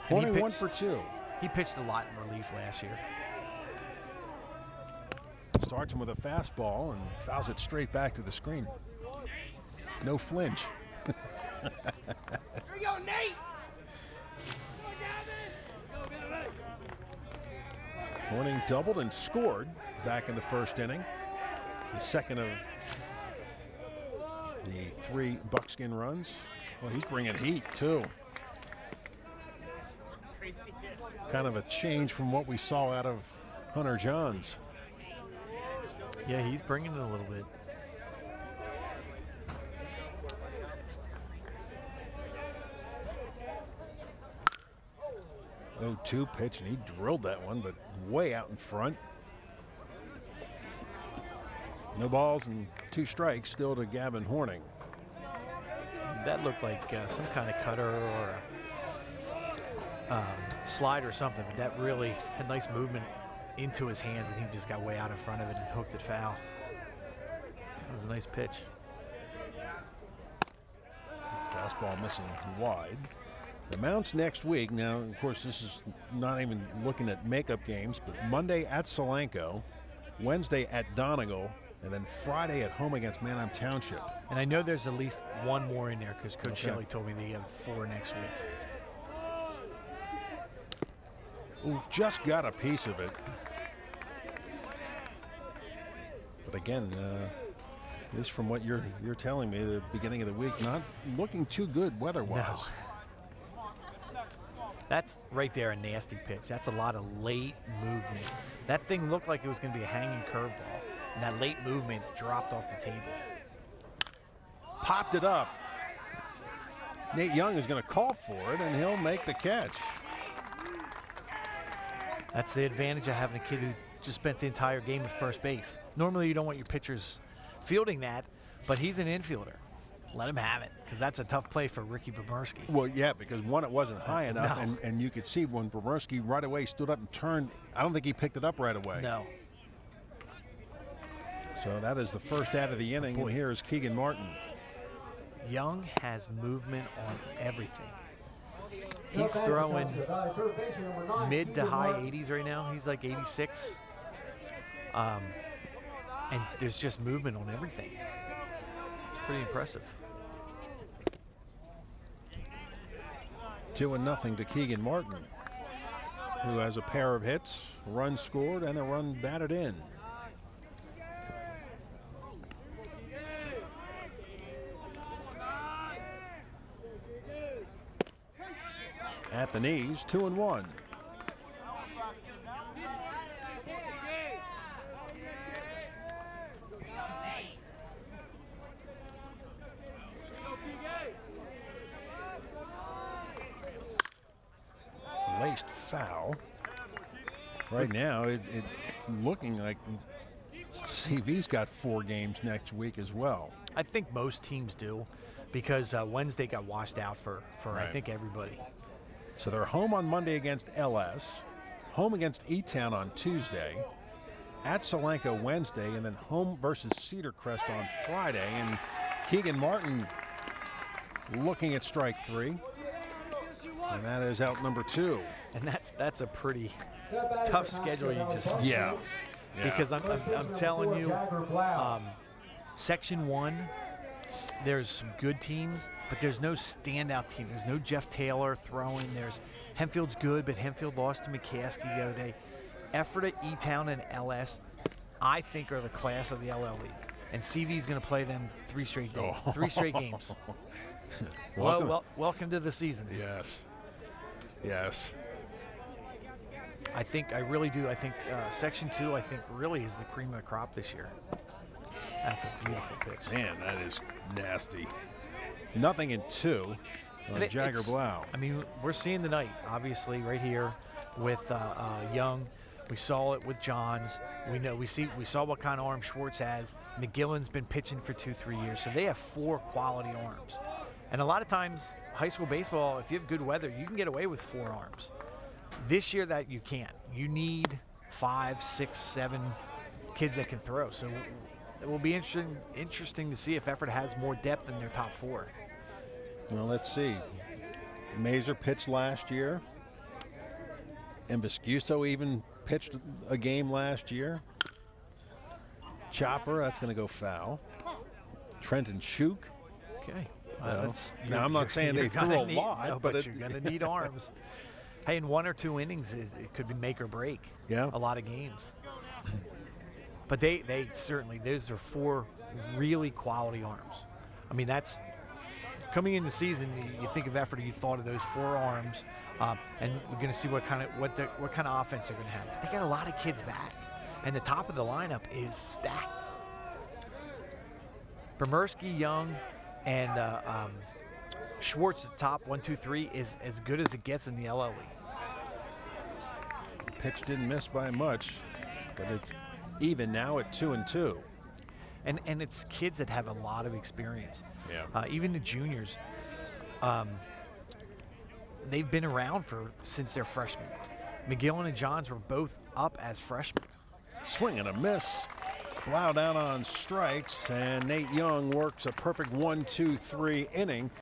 Horning 1 for 2. He pitched a lot in relief last year. Starts him with a fastball and fouls it straight back to the screen. No flinch. Here we go, Nate! Horning doubled and scored back in the first inning. The second of the 3 buckskin runs. Well, he's bringing heat, too. Kind of a change from what we saw out of Hunter Johns. Yeah, he's bringing it a little bit. Oh, 2 pitch, and he drilled that one, but way out in front. No balls and 2 strikes still to Gavin Horning. That looked like some kind of cutter or a slide or something. But that really had nice movement into his hands, and he just got way out in front of it and hooked it foul. It was a nice pitch. Fastball missing wide. The Mounts next week. Now, of course, this is not even looking at makeup games, but Monday at Solanco, Wednesday at Donegal, and then Friday at home against Manheim Township. And I know there's at least one more in there because Coach Shelley told me they have 4 next week. Ooh, just got a piece of it. But again, at least from what you're telling me, the beginning of the week, not looking too good weather-wise. No. That's right there a nasty pitch. That's a lot of late movement. That thing looked like it was going to be a hanging curveball, and that late movement dropped off the table. Popped it up. Nate Young is going to call for it, and he'll make the catch. That's the advantage of having a kid who just spent the entire game at first base. Normally you don't want your pitchers fielding that, but he's an infielder. Let him have it, because that's a tough play for Ricky Bomerski. Well, yeah, because one, it wasn't high enough, and you could see when Bomerski right away stood up and turned, I don't think he picked it up right away. No. So that is the first out of the inning, and here is Keegan Martin. Young has movement on everything. He's throwing mid to high 80s right now. He's like 86. And there's just movement on everything. It's pretty impressive. 2-0 to Keegan Martin, who has a pair of hits, a run scored, and a run batted in. At the knees, 2-1. Laced foul. Right now, it looking like CV's got 4 games next week as well. I think most teams do, because Wednesday got washed out for Right. I think everybody. So they're home on Monday against LS, home against E-Town on Tuesday, at Solanco Wednesday, and then home versus Cedar Crest on Friday. And Keegan Martin looking at strike 3. And that is out number 2. And that's a pretty tough schedule you just Yeah. Because I'm telling you, Section 1, there's some good teams, but there's no standout team. There's no Jeff Taylor throwing. There's Hempfield's good, but Hempfield lost to McCaskey the other day. Ephrata, E-Town, and LS, I think, are the class of the LL League. And CV is going to play them 3 straight days, 3 straight games. Welcome to the season. Yes. Yes. I really do. I think Section 2, I think, really is the cream of the crop this year. That's a beautiful pitch. Man, that is nasty. 0-2 on Jagger Blau. I mean, we're seeing the night, obviously, right here with Young. We saw it with Johns. We saw what kind of arm Schwartz has. McGillen's been pitching for 2-3 years, so they have 4 quality arms. And a lot of times, high school baseball, if you have good weather, you can get away with 4 arms. This year, that you can't. You need 5, 6, 7 kids that can throw. So it will be interesting to see if Ephrata has more depth in their top 4. Well, let's see. Mazer pitched last year. Embuscuso even pitched a game last year. Chopper, that's going to go foul. Trenton Shuk. Okay. Now, I'm not saying they threw a lot, no, but you're going to need arms. Hey, in 1 or 2 innings, it could be make or break. Yeah. A lot of games. But they certainly, those are 4 really quality arms. I mean, that's coming into the season. You think of Ephrata, you thought of those 4 arms, and we're going to see what kind of offense they're going to have. But they got a lot of kids back, and the top of the lineup is stacked. Bremerski, Young, and Schwartz at the top, 1, 2, 3 is as good as it gets in the LL League. Pitch didn't miss by much, but it's even now at 2-2. And it's kids that have a lot of experience. Yeah. Even the juniors, they've been around since they're freshmen. McGillen and Johns were both up as freshmen. Swing and a miss. Plow down on strikes, and Nate Young works a perfect 1-2-3 inning.